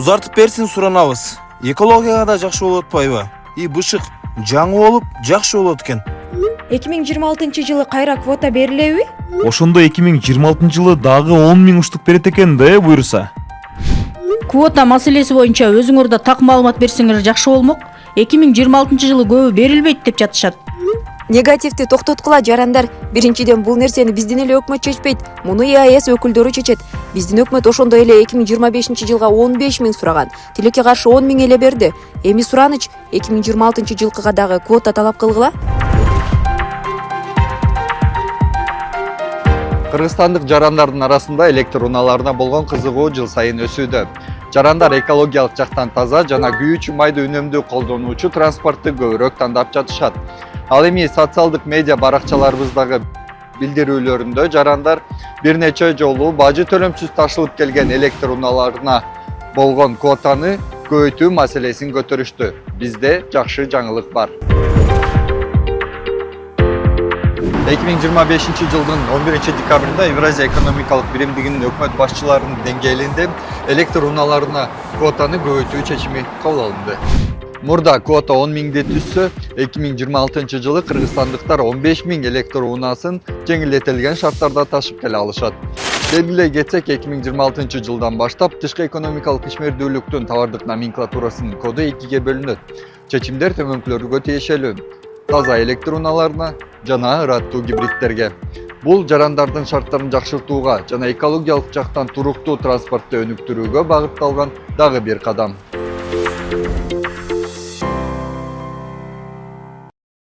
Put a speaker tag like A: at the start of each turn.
A: Узартып берсин суранабыз. Экологияга да жакшы болот атпайбы? Бышык жаңы болуп, жакшы болот экен.
B: 2026-жылы кайра квота берилеби?
C: Ошондо 2026-жылы дагы 10 000 уштук берет экен да буюрса.
D: Квота маселеси боюнча өзүңөр да так маалымат берсеңер жакшы болмок. 2026-жылы көбү берилбейт деп жатышат.
B: Негативди токтоткула жарандар. Биринчиден бул нерсени биздин эле өкмөт чечпейт. Муну ЕАЭС өкүлдөрү чечет. Биздин өкмөт ошондой эле 2025-жылга 15 000 сураган. Тилекке каршы 10 000 эле берди. Эми сураныч 2026-жылкыга дагы квота талап кылгыла.
E: Кыргызстандык жарандардын арасында электр унааларына болгон кызыгуу жыл сайын өсүүдө. Жарандар экологиялык жактан таза жана күйүүчү майды үнөмдүү колдонуучу транспортты көбүрөөк тандап жатышат. Ал эми социалдык медиа баракчаларыбыздагы билдирүүлөрүндө жарандар бир нече жолу бажы төлөмсүз ташылып келген электр унааларына болгон квотаны көбөйтүү маселесин көтөрүштү. Бизде жакшы жаңылык бар. 2025 жылдын 11 декабрында Евразия экономикалык биримдигинин өкмөт башчыларынын деңгээлинде электр унааларына квотаны көбөйтүү чечими кабыл алынды. Мурда квота 10 000 түссө, 2026 жылы кыргызстандыктар 15 000 электр унаасын жеңилдетилген шарттарда ташып келе алышат. Белгилей кетсек, 2026 жылдан баштап тышкы экономикалык ишмердүүлүктүн товардык номенклатурасынын коду 2-ге бөлүнөт. Чечимдер төмөнкүлөргө тиешелүү. Таза электр унааларына жана ыраттуу гибридтерге. Бул жарандардын шарттарын жакшыртууга жана экологиялык жактан туруктуу транспортты өнүктүрүүгө багытталган дагы бир кадам.